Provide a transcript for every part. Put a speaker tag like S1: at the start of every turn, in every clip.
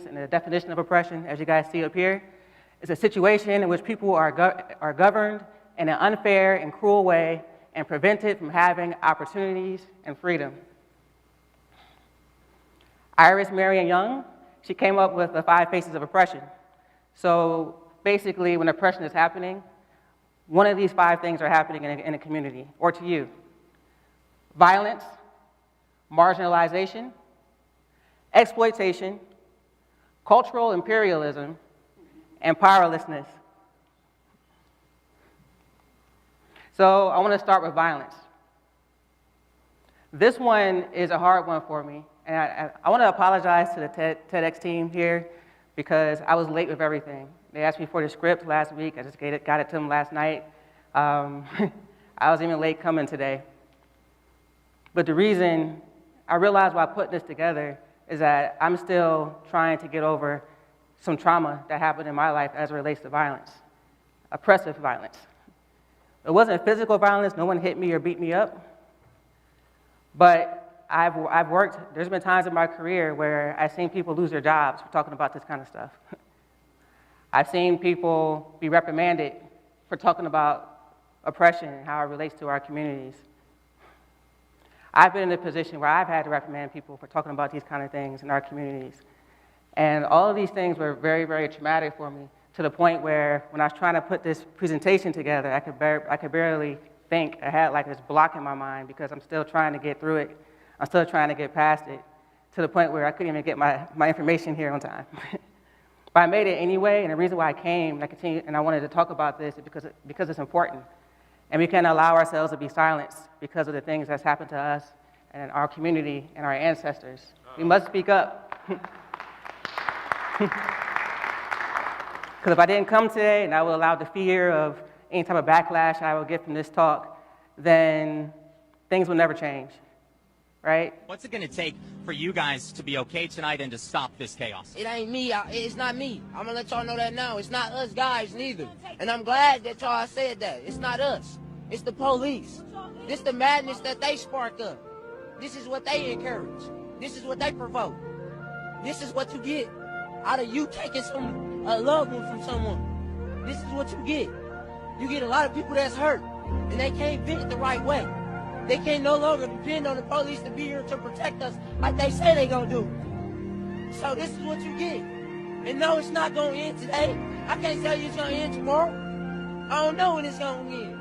S1: And the definition of oppression, as you guys see up here, is a situation in which people are governed in an unfair and cruel way and prevented from having opportunities and freedom. Iris Marion Young, she came up with the 5 faces of oppression. So basically, when oppression is happening, one of these 5 things are happening in a community, or to you. Violence, marginalization, exploitation, cultural imperialism, and powerlessness. So I want to start with violence. This one is a hard one for me, and I want to apologize to the TEDx team here because I was late with everything. They asked me for the script last week. I just got it to them last night. I was even late coming today. But the reason I realized while putting this together is that I'm still trying to get over some trauma that happened in my life as it relates to violence, oppressive violence. It wasn't physical violence, no one hit me or beat me up, but I've worked, there's been times in my career where I've seen people lose their jobs for talking about this kind of stuff. I've seen people be reprimanded for talking about oppression and how it relates to our communities. I've been in a position where I've had to reprimand people for talking about these kind of things in our communities. And all of these things were very, very traumatic for me, to the point where when I was trying to put this presentation together, I could barely think. I had like this block in my mind because I'm still trying to get through it. I'm still trying to get past it, to the point where I couldn't even get my information here on time. But I made it anyway, and the reason why I came and I wanted to talk about this is because it's important. And we can't allow ourselves to be silenced because of the things that's happened to us and our community and our ancestors. We must speak up. Because if I didn't come today and I would allow the fear of any type of backlash I would get from this talk, then things will never change, right?
S2: What's it going to take for you guys to be okay tonight and to stop this chaos?
S3: It ain't me. It's not me. I'm going to let y'all know that now. It's not us guys neither. And I'm glad that y'all said that. It's not us. It's the police. This the madness that they spark up. This is what they encourage. This is what they provoke. This is what you get out of you taking a loved one from someone. This is what you get. You get a lot of people that's hurt, and they can't vent the right way. They can no longer depend on the police to be here to protect us like they say they gonna do. So this is what you get. And no, it's not gonna end today. I can't tell you it's gonna end tomorrow. I don't know when it's gonna end.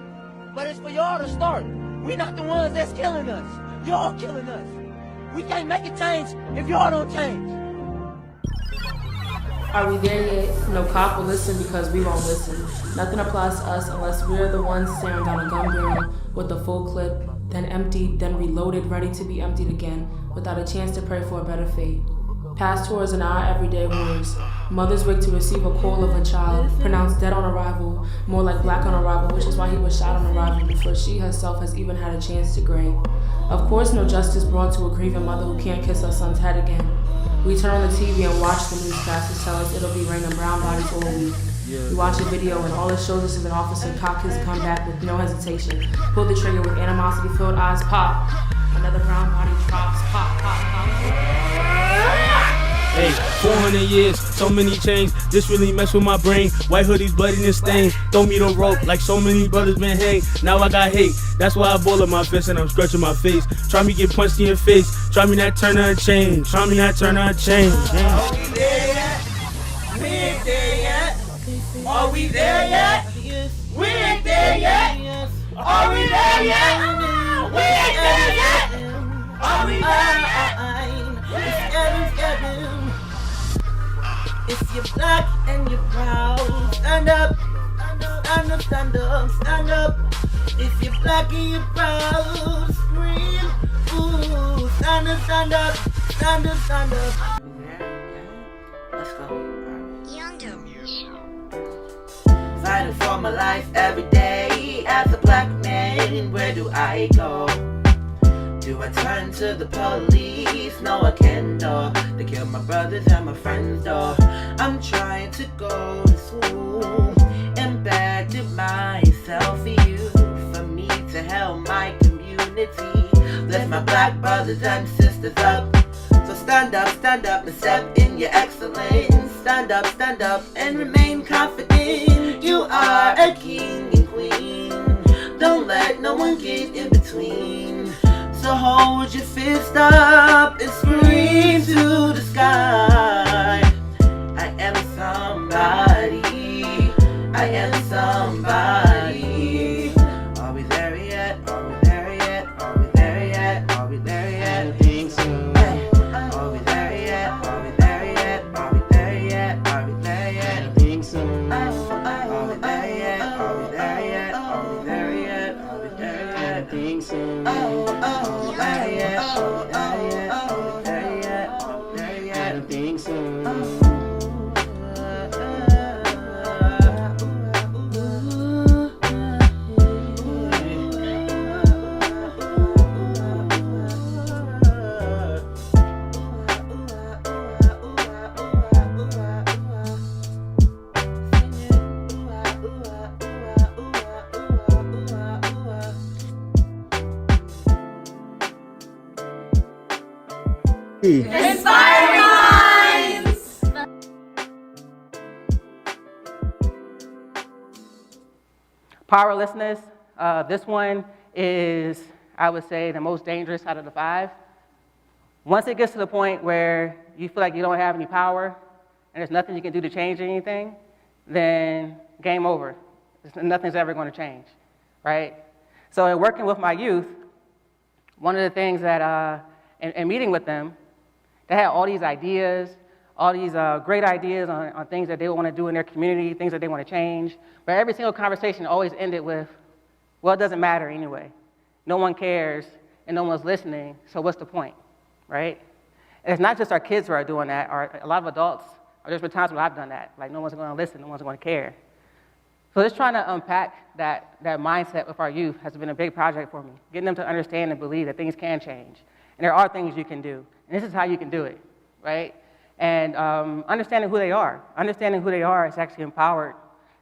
S3: But it's for y'all to start. We're not the ones that's killing us. Y'all killing us. We can't make a change if y'all don't change.
S4: Are we there yet? No cop will listen because we won't listen. Nothing applies to us unless we're the ones staring down a gun barrel with a full clip, then emptied, then reloaded, ready to be emptied again, without a chance to pray for a better fate. Past tours in our everyday wars. Mothers wait to receive a call of a child, pronounced dead on arrival, more like black on arrival, which is why he was shot on arrival before she herself has even had a chance to gray. Of course, no justice brought to a grieving mother who can't kiss her son's head again. We turn on the TV and watch the newscasters tell us it'll be raining brown bodies all week. We watch a video and all it shows us is an officer cock his gun back with no hesitation, pull the trigger with animosity-filled eyes pop. Another brown body drops, pop, pop, pop.
S5: Hey, 400 years, so many chains, this really mess with my brain. White hoodies, bloody and stained, throw me the rope like so many brothers been hanged. Now I got hate, that's why I ball up my fist and I'm scratching my face. Try me get punched in your face, try me not turn on change, try me not turn on change.
S6: Are we there yet? We ain't there yet. Are we there yet? We ain't there yet. Are we there yet? We ain't there yet. Are we there yet?
S7: If you're black and you're proud, stand up, stand up, stand up, stand up. If you're black and you're proud, scream, ooh, stand up, stand up, stand up, stand up.
S6: Let's go. Fighting for my life every day as a black man. Where do I go? Do I turn to the police? No, I can't, no. They kill my brothers and my friends, though. I'm trying to go to school and better myself for you, for me to help my community. Lift my black brothers and sisters up. So stand up, and step in your excellence. Stand up, and remain confident. You are a king and queen. Don't let no one get in between. So hold your fist up and scream to the sky. I am somebody. I am somebody. Are we there yet? Are we there yet? Are we there yet? Are we there yet? I think so. Are we there yet? Are we there yet? Are we there yet? Are we there yet? I think so. Are we there yet? Are we there yet? Are we there yet? Are we there yet? I think so. Are we there yet? Are we there yet? Are we there yet? Are we there yet? I think so.
S1: Powerlessness, this one is, I would say, the most dangerous out of the 5. Once it gets to the point where you feel like you don't have any power and there's nothing you can do to change anything, then game over. Nothing's ever going to change, right? So in working with my youth, one of the things that, in meeting with them, they had all these ideas, all these great ideas on things that they want to do in their community, things that they want to change. But every single conversation always ended with, well, it doesn't matter anyway. No one cares, and no one's listening, so what's the point, right? And it's not just our kids who are doing that, or a lot of adults. There's been times when I've done that, like no one's going to listen, no one's going to care. So just trying to unpack that mindset with our youth has been a big project for me, getting them to understand and believe that things can change. And there are things you can do, and this is how you can do it, right? And understanding who they are. Understanding who they are has actually empowered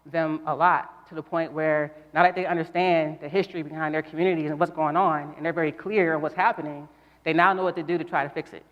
S1: them a lot, to the point where now that they understand the history behind their communities and what's going on, and they're very clear on what's happening, they now know what to do to try to fix it.